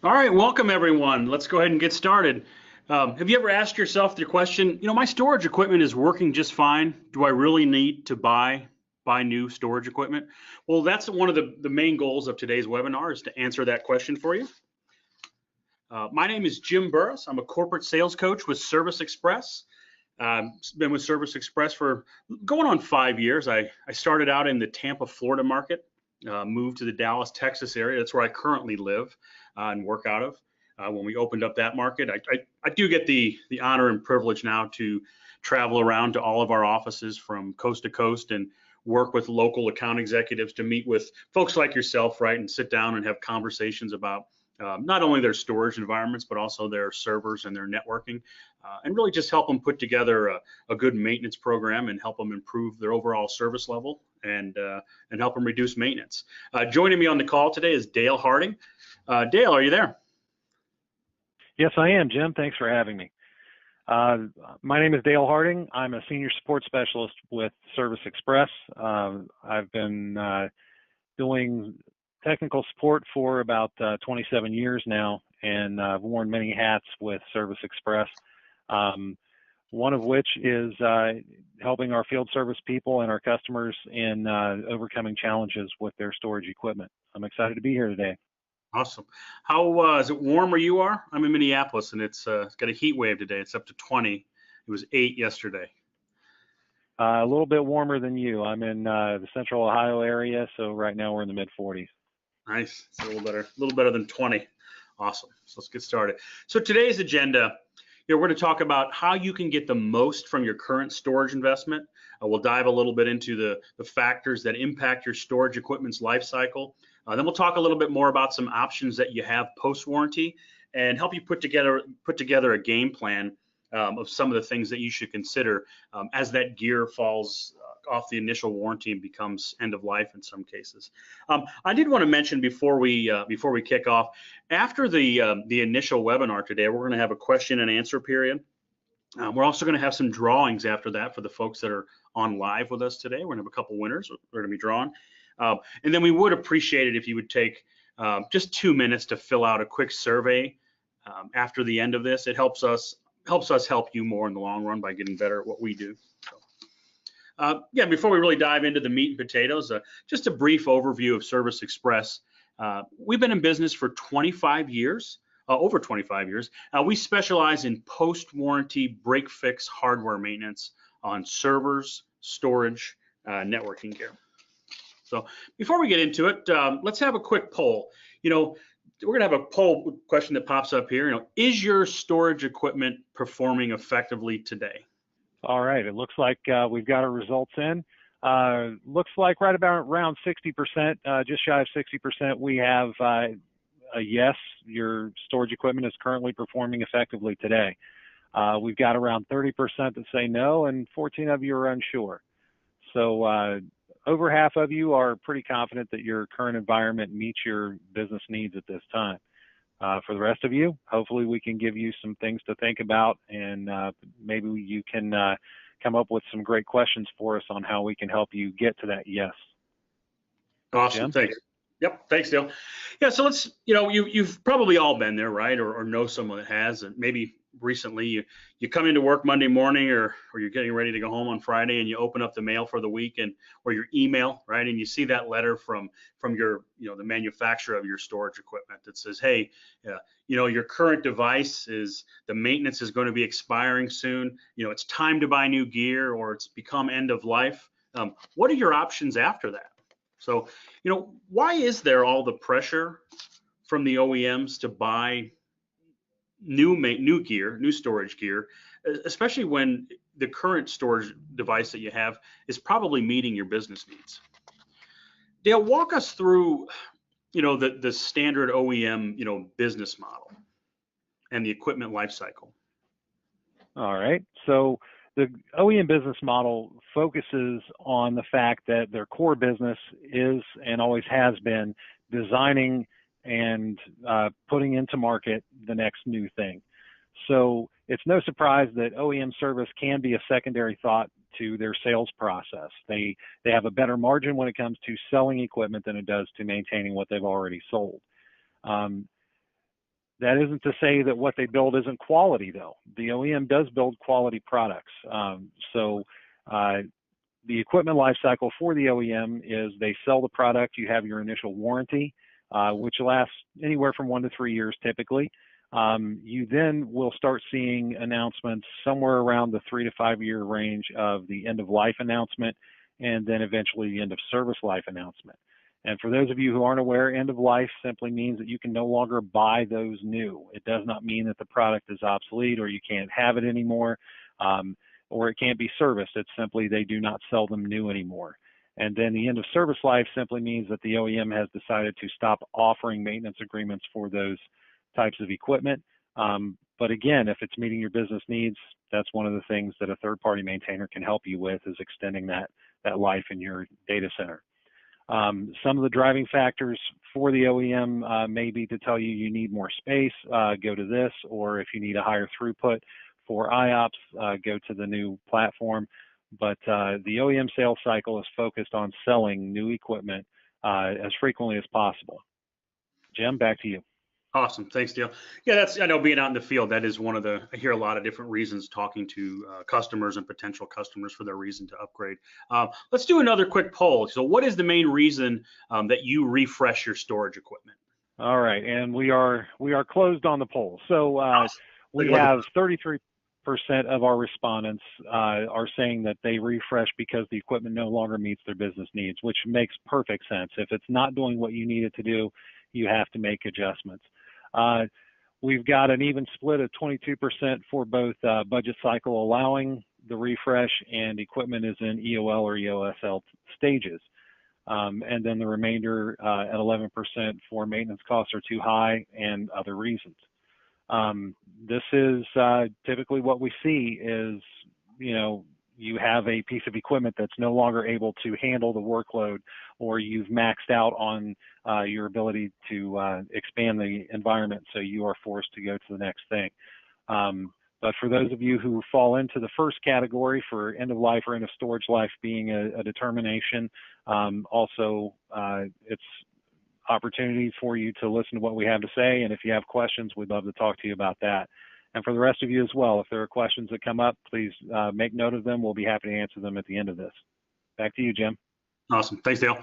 All right, welcome everyone. Let's go ahead and get started. Have you ever asked yourself the question, my storage equipment is working just fine. Do I really need to buy new storage equipment? Well, that's one of the main goals of today's webinar is to answer that question for you. My name is Jim Burris. I'm a corporate sales coach with Service Express. Been with Service Express for going on 5 years. I started out in the Tampa, Florida market, moved to the Dallas, Texas area. That's where I currently live and work out of. When we opened up that market, I do get the honor and privilege now to travel around to all of our offices from coast to coast and work with local account executives to meet with folks like yourself, right, and sit down and have conversations about not only their storage environments, but also their servers and their networking, and really just help them put together a good maintenance program and help them improve their overall service level and help them reduce maintenance. Joining me on the call today is Dale Harding. Dale, are you there? Yes, I am, Jim. Thanks for having me. My name is Dale Harding. I'm a senior support specialist with Service Express. I've been doing technical support for about 27 years now, and I've worn many hats with Service Express, one of which is helping our field service people and our customers in overcoming challenges with their storage equipment. I'm excited to be here today. Awesome. How is it warm where you are? I'm in Minneapolis, and it's got a heat wave today. It's up to 20. It was 8 yesterday. A little bit warmer than you. I'm in the central Ohio area, so right now we're in the mid 40s. Nice. It's a little better than 20. Awesome. So let's get started. So today's agenda, we're going to talk about how you can get the most from your current storage investment. We'll dive a little bit into the factors that impact your storage equipment's life cycle. Then we'll talk a little bit more about some options that you have post-warranty and help you put together a game plan of some of the things that you should consider as that gear falls off the initial warranty and becomes end of life in some cases. I did want to mention before we kick off, after the initial webinar today, we're going to have a question and answer period. We're also going to have some drawings after that for the folks that are on live with us today. We're going to have a couple winners we're going to be drawn. And then we would appreciate it if you would take just 2 minutes to fill out a quick survey after the end of this. It helps us help you more in the long run by getting better at what we do. So, yeah, before we really dive into the meat and potatoes, just a brief overview of Service Express. We've been in business for 25 years, over 25 years. We specialize in post-warranty break-fix hardware maintenance on servers, storage, networking gear. So before we get into it, let's have a quick poll. We're going to have a poll question that pops up here. Is your storage equipment performing effectively today? All right. It looks like we've got our results in. Looks like right about around 60%, just shy of 60%, we have a yes, your storage equipment is currently performing effectively today. We've got around 30% that say no, and 14 of you are unsure. So over half of you are pretty confident that your current environment meets your business needs at this time. For the rest of you, hopefully we can give you some things to think about, and maybe you can come up with some great questions for us on how we can help you get to that yes. Awesome. Jim? Thanks. Yep. Thanks, Dale. Yeah. So let's, you've probably all been there, right? Or know someone that has, and maybe recently you come into work Monday morning or you're getting ready to go home on Friday and you open up the mail for the week or your email, right? And you see that letter from your, the manufacturer of your storage equipment that says, hey, your current device the maintenance is going to be expiring soon. It's time to buy new gear or it's become end of life. What are your options after that? So, why is there all the pressure from the OEMs to buy new gear, new storage gear, especially when the current storage device that you have is probably meeting your business needs? Dale, walk us through, the standard OEM, business model and the equipment life cycle. All right. So the OEM business model focuses on the fact that their core business is and always has been designing and putting into market the next new thing. So it's no surprise that OEM service can be a secondary thought to their sales process. They have a better margin when it comes to selling equipment than it does to maintaining what they've already sold. That isn't to say that what they build isn't quality, though. The OEM does build quality products. The equipment life cycle for the OEM is they sell the product, you have your initial warranty, which lasts anywhere from 1 to 3 years typically. You then will start seeing announcements somewhere around the 3 to 5 year range of the end of life announcement, and then eventually the end of service life announcement. And for those of you who aren't aware, end of life simply means that you can no longer buy those new. It does not mean that the product is obsolete or you can't have it anymore, or it can't be serviced. It's simply they do not sell them new anymore. And then the end of service life simply means that the OEM has decided to stop offering maintenance agreements for those types of equipment. But again, if it's meeting your business needs, that's one of the things that a third-party maintainer can help you with, is extending that life in your data center. Some of the driving factors for the OEM may be to tell you need more space, go to this, or if you need a higher throughput for IOPS, go to the new platform. But the OEM sales cycle is focused on selling new equipment as frequently as possible. Jim, back to you. Awesome. Thanks, Dale. Yeah, I know being out in the field, that is one of I hear a lot of different reasons talking to customers and potential customers for their reason to upgrade. Let's do another quick poll. So what is the main reason that you refresh your storage equipment? All right. And we are closed on the poll. So Awesome. we have 33% of our respondents are saying that they refresh because the equipment no longer meets their business needs, which makes perfect sense. If it's not doing what you need it to do, you have to make adjustments. We've got an even split of 22% for both budget cycle allowing the refresh, and equipment is in EOL or EOSL stages. And then the remainder at 11% for maintenance costs are too high and other reasons. This is typically what we see is, you have a piece of equipment that's no longer able to handle the workload, or you've maxed out on your ability to expand the environment, so you are forced to go to the next thing. But for those of you who fall into the first category for end of life or end of storage life being a determination, also it's opportunity for you to listen to what we have to say. And if you have questions, we'd love to talk to you about that. And for the rest of you as well, if there are questions that come up, please make note of them. We'll be happy to answer them at the end of this. Back to you, Jim. Awesome. Thanks, Dale.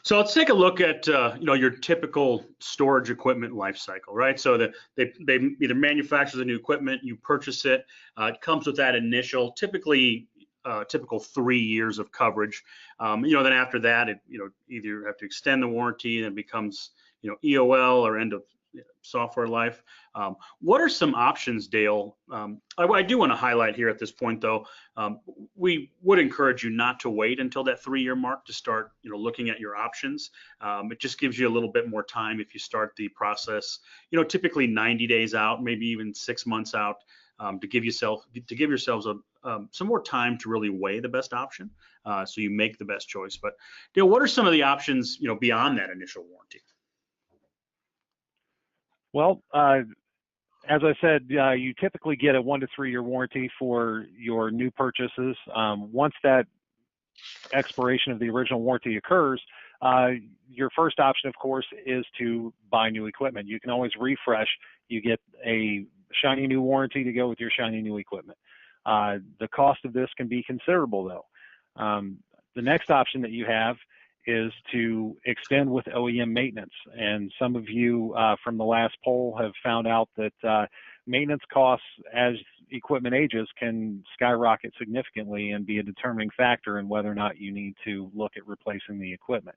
So let's take a look at your typical storage equipment life cycle, right? So that they either manufacture the new equipment, you purchase it, it comes with that initial typical 3 years of coverage. Then after that, either have to extend the warranty and it becomes EOL or end of software life. What are some options, Dale? I do want to highlight here at this point, though, we would encourage you not to wait until that 3-year mark to start, looking at your options. It just gives you a little bit more time if you start the process, typically 90 days out, maybe even 6 months out, to give yourselves some more time to really weigh the best option, so you make the best choice. But Dale, what are some of the options, beyond that initial warranty? Well, as I said, you typically get a 1 to 3 year warranty for your new purchases. Once that expiration of the original warranty occurs, your first option, of course, is to buy new equipment. You can always refresh. You get a shiny new warranty to go with your shiny new equipment. The cost of this can be considerable, though. The next option that you have is to extend with OEM maintenance. And some of you from the last poll have found out that maintenance costs as equipment ages can skyrocket significantly and be a determining factor in whether or not you need to look at replacing the equipment.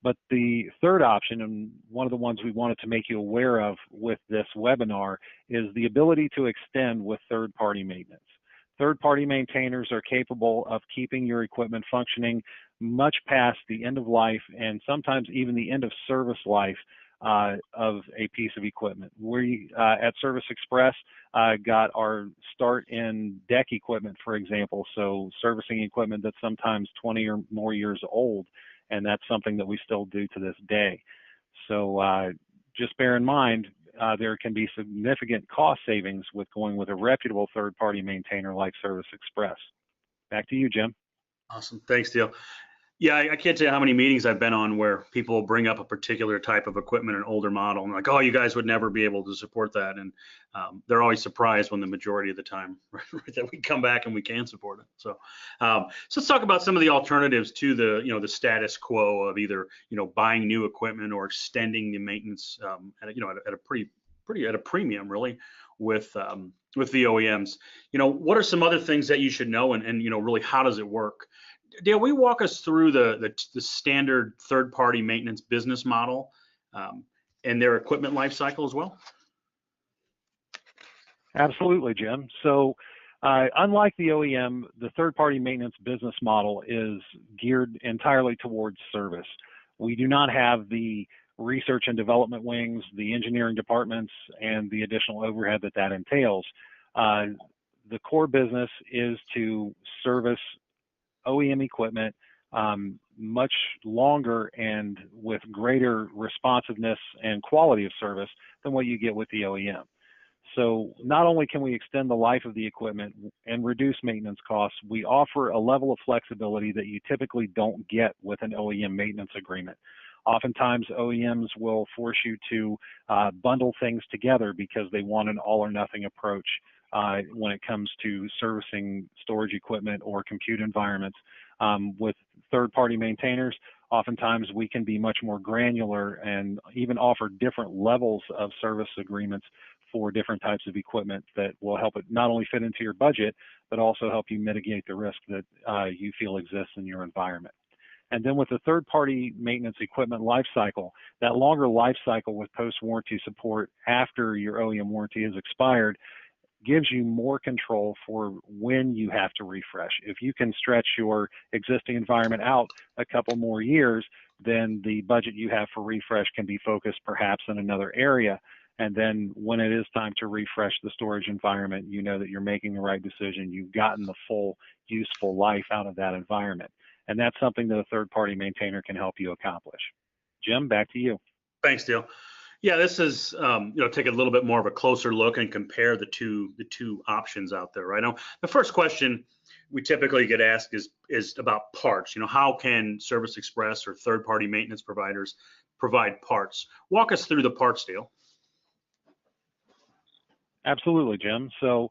But the third option, and one of the ones we wanted to make you aware of with this webinar, is the ability to extend with third-party maintenance. Third-party maintainers are capable of keeping your equipment functioning much past the end of life and sometimes even the end of service life of a piece of equipment. We at Service Express got our start in deck equipment, for example, so servicing equipment that's sometimes 20 or more years old, and that's something that we still do to this day. So just bear in mind, there can be significant cost savings with going with a reputable third-party maintainer like Service Express. Back to you, Jim. Awesome. Thanks, Dale. Yeah, I can't tell you how many meetings I've been on where people bring up a particular type of equipment, an older model, and like, oh, you guys would never be able to support that. And they're always surprised when the majority of the time right, that we come back and we can support it. So let's talk about some of the alternatives to the status quo of either buying new equipment or extending the maintenance at a pretty at a premium really with the OEMs. What are some other things that you should know, and really how does it work? Dale, will you walk us through the standard third-party maintenance business model and their equipment life cycle as well? Absolutely, Jim. So unlike the OEM, the third-party maintenance business model is geared entirely towards service. We do not have the research and development wings, the engineering departments, and the additional overhead that entails. The core business is to service OEM equipment much longer and with greater responsiveness and quality of service than what you get with the OEM. So not only can we extend the life of the equipment and reduce maintenance costs, we offer a level of flexibility that you typically don't get with an OEM maintenance agreement. Oftentimes, OEMs will force you to bundle things together because they want an all or nothing approach when it comes to servicing storage equipment or compute environments. With third-party maintainers, oftentimes we can be much more granular and even offer different levels of service agreements for different types of equipment that will help it not only fit into your budget, but also help you mitigate the risk that you feel exists in your environment. And then with the third-party maintenance equipment life cycle, that longer life cycle with post-warranty support after your OEM warranty has expired gives you more control for when you have to refresh. If you can stretch your existing environment out a couple more years, then the budget you have for refresh can be focused perhaps in another area. And then when it is time to refresh the storage environment, you know that you're making the right decision. You've gotten the full useful life out of that environment. And that's something that a third-party maintainer can help you accomplish. Jim, back to you. Thanks, Dale. Yeah, this is take a little bit more of a closer look and compare the two options out there. Right now, the first question we typically get asked is about parts. How can Service Express or third-party maintenance providers provide parts? Walk us through the parts, Dale. Absolutely, Jim. So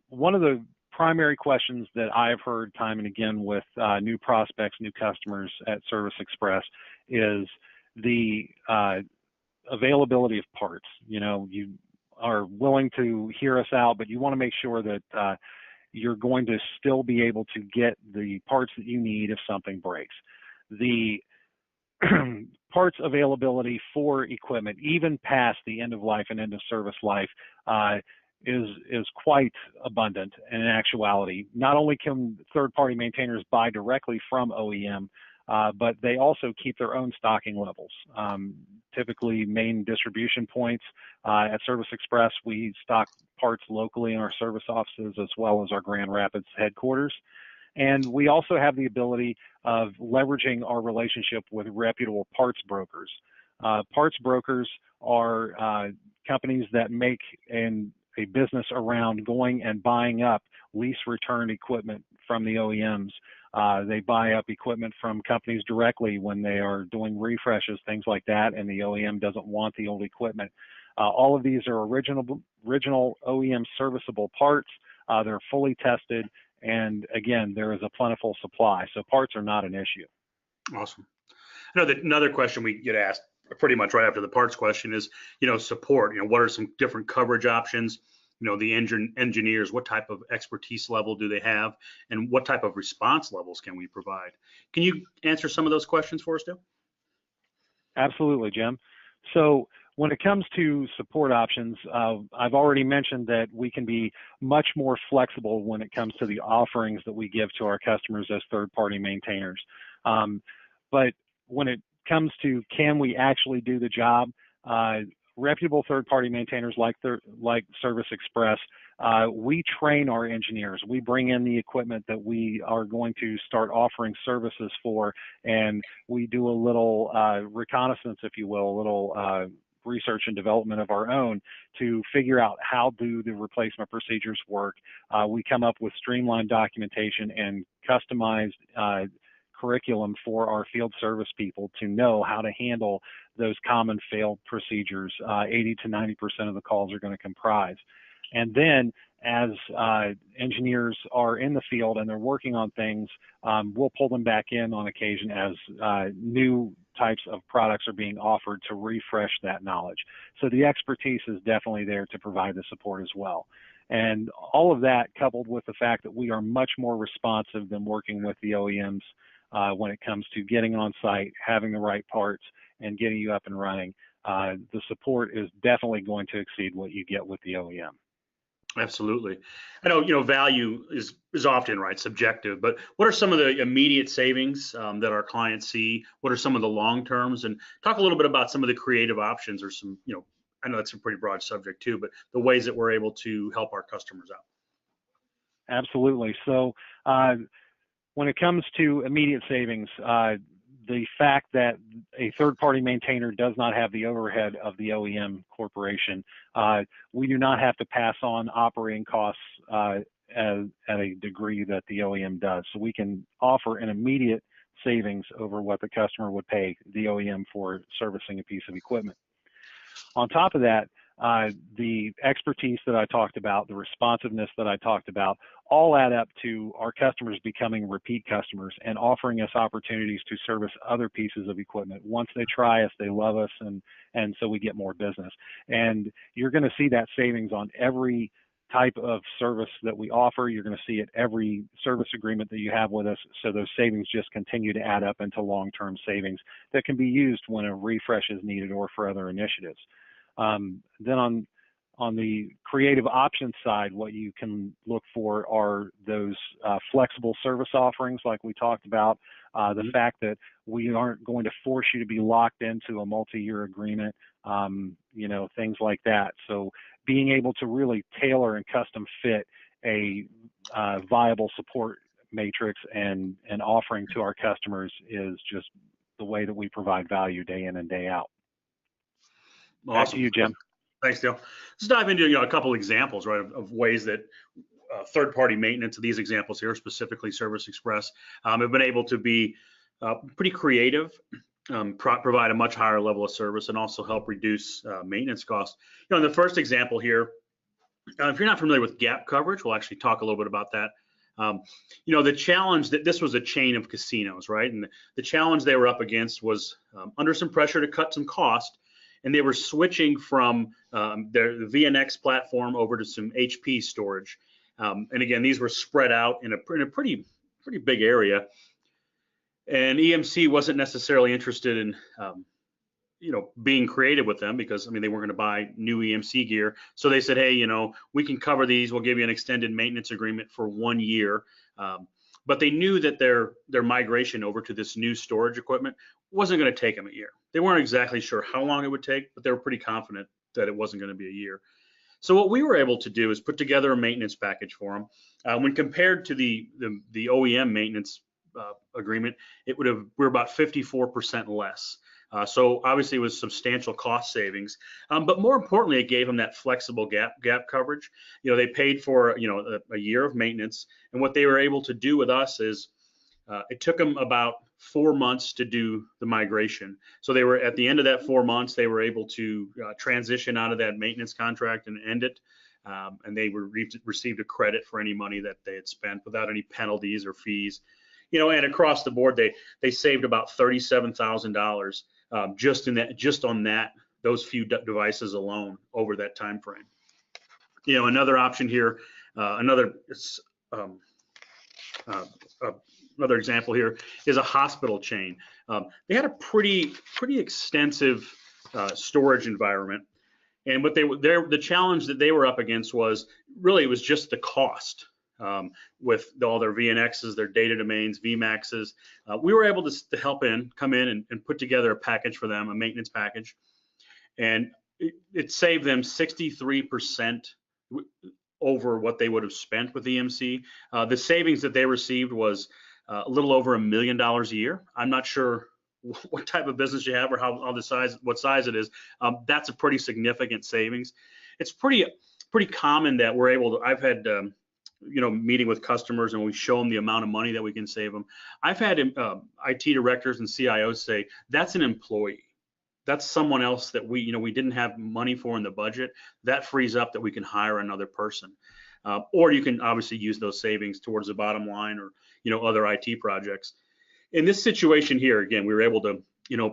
one of the primary questions that I've heard time and again with new prospects, new customers at Service Express is the availability of parts. You are willing to hear us out, but you want to make sure that you're going to still be able to get the parts that you need if something breaks. The parts availability for equipment, even past the end of life and end of service life, is quite abundant in actuality. Not only can third-party maintainers buy directly from OEM, but they also keep their own stocking levels. Typically, main distribution points at Service Express, we stock parts locally in our service offices as well as our Grand Rapids headquarters. And we also have the ability of leveraging our relationship with reputable parts brokers. Parts brokers are companies that make a business around going and buying up lease return equipment from the OEMs. They buy up equipment from companies directly when they are doing refreshes, things like that, and the OEM doesn't want the old equipment. All of these are original OEM serviceable parts. They're fully tested, and again, there is a plentiful supply, so parts are not an issue. Awesome. I know that another question we get asked pretty much right after the parts question is, support. What are some different coverage options? The engineers, what type of expertise level do they have, and what type of response levels can we provide? Can you answer some of those questions for us, Dale? Absolutely, Jim. So when it comes to support options, I've already mentioned that we can be much more flexible when it comes to the offerings that we give to our customers as third-party maintainers. But when it comes to can we actually do the job, reputable third-party maintainers like Service Express, we train our engineers. We bring in the equipment that we are going to start offering services for, and we do a little reconnaissance, if you will, a little research and development of our own to figure out how do the replacement procedures work. We come up with streamlined documentation and customized curriculum for our field service people to know how to handle those common fail procedures. 80 to 90% of the calls are going to comprise. And then as engineers are in the field and they're working on things, we'll pull them back in on occasion as new types of products are being offered to refresh that knowledge. So the expertise is definitely there to provide the support as well. And all of that coupled with the fact that we are much more responsive than working with the OEMs when it comes to getting on site, having the right parts, and getting you up and running, the support is definitely going to exceed what you get with the OEM. Absolutely. I know, value is often, right, subjective, but what are some of the immediate savings that our clients see? What are some of the long terms? And talk a little bit about some of the creative options or some, I know that's a pretty broad subject too, but the ways that we're able to help our customers out. Absolutely. So when it comes to immediate savings, the fact that a third-party maintainer does not have the overhead of the OEM corporation, we do not have to pass on operating costs at a degree that the OEM does. So we can offer an immediate savings over what the customer would pay the OEM for servicing a piece of equipment. On top of that, the expertise that I talked about, the responsiveness that I talked about, all add up to our customers becoming repeat customers and offering us opportunities to service other pieces of equipment. Once they try us, they love us, and so we get more business. And you're going to see that savings on every type of service that we offer. You're going to see it every service agreement that you have with us. So those savings just continue to add up into long-term savings that can be used when a refresh is needed or for other initiatives. Then on the creative options side, what you can look for are those flexible service offerings like we talked about, the fact that we aren't going to force you to be locked into a multi-year agreement, things like that. So being able to really tailor and custom fit a viable support matrix and offering to our customers is just the way that we provide value day in and day out. Awesome. Back to you, Jim. Thanks, Dale. Let's dive into a couple examples, right, of ways that third-party maintenance, these examples here, specifically Service Express, have been able to be pretty creative, provide a much higher level of service, and also help reduce maintenance costs. In the first example here, if you're not familiar with gap coverage, we'll actually talk a little bit about that. The challenge that this was a chain of casinos, right? And the challenge they were up against was under some pressure to cut some cost. And they were switching from their VNX platform over to some HP storage. And again, these were spread out in a pretty big area. And EMC wasn't necessarily interested in, being creative with them because, they weren't going to buy new EMC gear. So they said, hey, we can cover these. We'll give you an extended maintenance agreement for 1 year. But they knew that their migration over to this new storage equipment wasn't going to take them a year. They weren't exactly sure how long it would take, but they were pretty confident that it wasn't going to be a year. So what we were able to do is put together a maintenance package for them. When compared to the OEM maintenance agreement, we're about 54% less. So obviously it was substantial cost savings, but more importantly, it gave them that flexible gap coverage. They paid for a year of maintenance, and what they were able to do with us is it took them about 4 months to do the migration. So they were at the end of that 4 months, they were able to transition out of that maintenance contract and end it, and they received a credit for any money that they had spent without any penalties or fees. And across the board, they saved about $37,000 just on those few devices alone over that time frame. Another option here, another example here is a hospital chain. They had a pretty extensive storage environment, and what the challenge that they were up against was just the cost. With all their VNXs, their data domains, VMAXs, we were able to come in and put together a package for them, a maintenance package, and it saved them 63% over what they would have spent with EMC. The savings that they received was a little over $1 million a year. I'm not sure what type of business you have or what size it is. That's a pretty significant savings. It's pretty common that we're able to. I've had meeting with customers and we show them the amount of money that we can save them. I've had IT directors and CIOs say that's an employee. That's someone else that we didn't have money for in the budget. That frees up that we can hire another person. Or you can obviously use those savings towards the bottom line or, other IT projects. In this situation here, again, we were able to,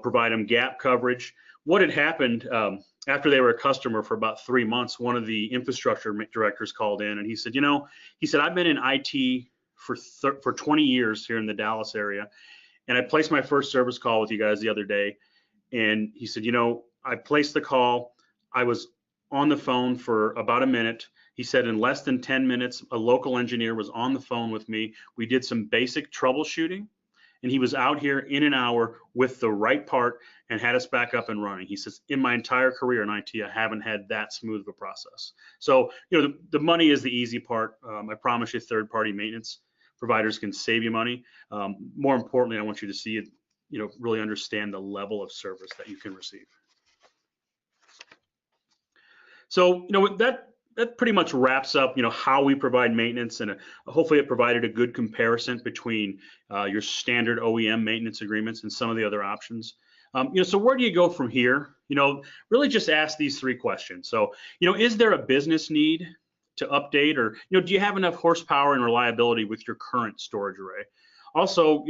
provide them gap coverage. What had happened after they were a customer for about 3 months, one of the infrastructure directors called in and he said, I've been in IT for 20 years here in the Dallas area. And I placed my first service call with you guys the other day. And he said, I placed the call. I was on the phone for about a minute. He said in less than 10 minutes, a local engineer was on the phone with me. We did some basic troubleshooting and he was out here in an hour with the right part and had us back up and running. He says, in my entire career in IT, I haven't had that smooth of a process. So, the money is the easy part. I promise you third-party maintenance providers can save you money. More importantly, I want you to see it, really understand the level of service that you can receive. So, that pretty much wraps up, how we provide maintenance, and hopefully it provided a good comparison between your standard OEM maintenance agreements and some of the other options. So where do you go from here? Really just ask these 3 questions. So, is there a business need to update, or, do you have enough horsepower and reliability with your current storage array? Also,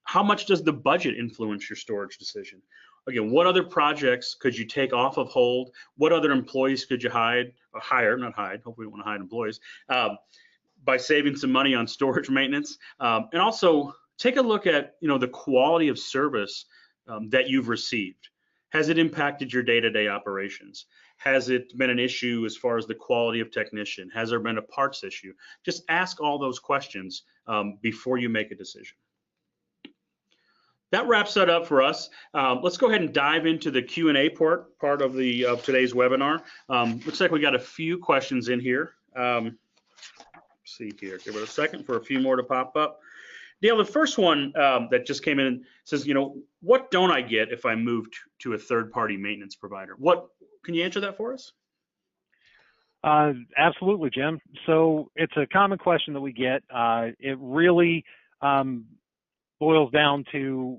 how much does the budget influence your storage decision? Again, what other projects could you take off of hold? What other employees could you hire, hopefully we don't want to hide employees, by saving some money on storage maintenance? And also take a look at, the quality of service that you've received. Has it impacted your day-to-day operations? Has it been an issue as far as the quality of technician? Has there been a parts issue? Just ask all those questions before you make a decision. That wraps that up for us. Let's go ahead and dive into the Q&A part of today's webinar. Looks like we got a few questions in here. Let's see here. Give it a second for a few more to pop up. Dale, the first one that just came in says, what don't I get if I move to a third-party maintenance provider? Can you answer that for us? Absolutely, Jim. So it's a common question that we get. It really boils down to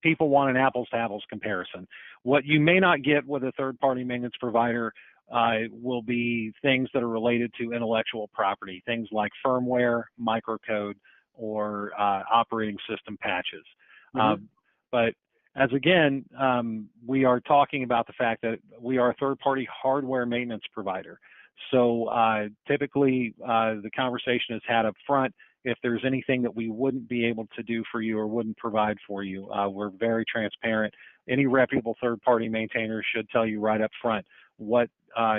people want an apples to apples comparison. What you may not get with a third-party maintenance provider will be things that are related to intellectual property, things like firmware, microcode, or operating system patches. But as again, we are talking about the fact that we are a third-party hardware maintenance provider. So typically the conversation is had up front. If there's anything that we wouldn't be able to do for you or wouldn't provide for you, we're very transparent. Any reputable third-party maintainer should tell you right up front what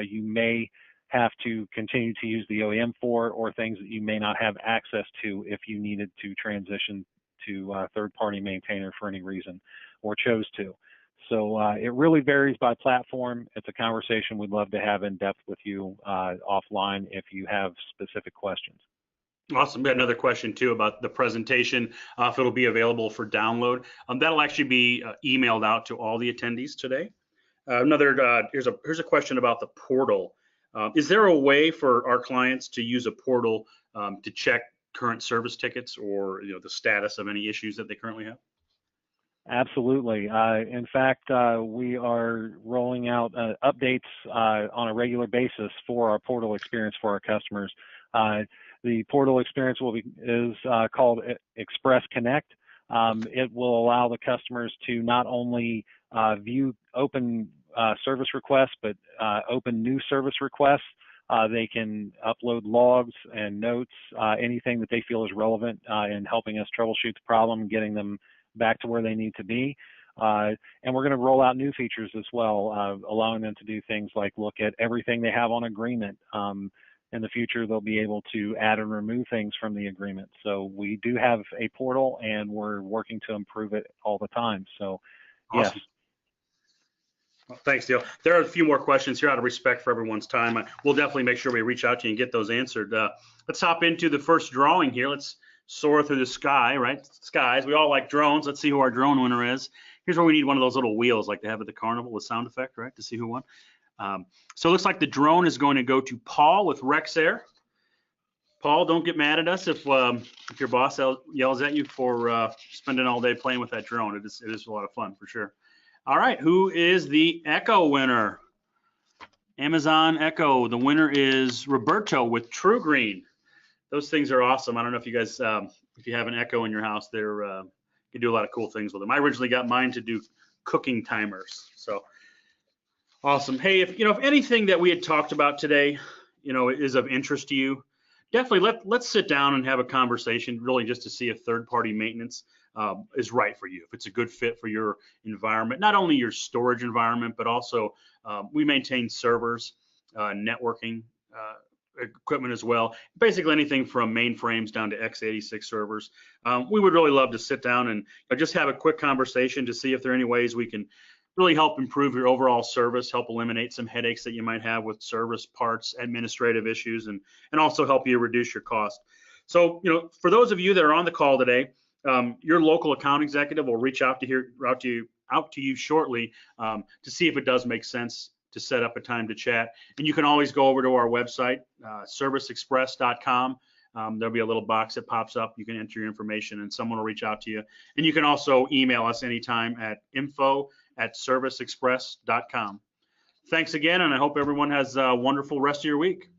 you may have to continue to use the OEM for, or things that you may not have access to if you needed to transition to a third-party maintainer for any reason or chose to. So it really varies by platform. It's a conversation we'd love to have in depth with you offline if you have specific questions. Awesome. We got another question too about the presentation, if it'll be available for download. That'll actually be emailed out to all the attendees today. Here's a question about the portal. Is there a way for our clients to use a portal to check current service tickets or the status of any issues that they currently have? Absolutely. In fact, we are rolling out updates on a regular basis for our portal experience for our customers. The portal experience is called Express Connect. It will allow the customers to not only view open service requests, but open new service requests. They can upload logs and notes, anything that they feel is relevant in helping us troubleshoot the problem, getting them back to where they need to be. And we're going to roll out new features as well, allowing them to do things like look at everything they have on agreement. In the future, they'll be able to add and remove things from the agreement. So we do have a portal, and we're working to improve it all the time. So, awesome. Yes. Well, thanks, Dale. There are a few more questions here out of respect for everyone's time. We'll definitely make sure we reach out to you and get those answered. Let's hop into the first drawing here. Let's soar through the sky, right? Skies. We all like drones. Let's see who our drone winner is. Here's where we need one of those little wheels like they have at the carnival with sound effect, right, to see who won. So it looks like the drone is going to go to Paul with Rexair. Paul, don't get mad at us if your boss yells at you for spending all day playing with that drone. It is a lot of fun for sure. All right, who is the Echo winner? Amazon Echo. The winner is Roberto with TruGreen. Those things are awesome. I don't know if you guys, if you have an Echo in your house, they're you can do a lot of cool things with them. I originally got mine to do cooking timers. So awesome. Hey, if anything that we had talked about today, is of interest to you, definitely let's sit down and have a conversation, really just to see if third-party maintenance is right for you, if it's a good fit for your environment, not only your storage environment, but also we maintain servers, networking equipment as well, basically anything from mainframes down to x86 servers. We would really love to sit down and just have a quick conversation to see if there are any ways we can really help improve your overall service, help eliminate some headaches that you might have with service parts, administrative issues, and also help you reduce your cost. So, for those of you that are on the call today, your local account executive will reach out to you shortly to see if it does make sense to set up a time to chat. And you can always go over to our website, serviceexpress.com. There'll be a little box that pops up. You can enter your information and someone will reach out to you. And you can also email us anytime at info@serviceexpress.com. Thanks again, and I hope everyone has a wonderful rest of your week.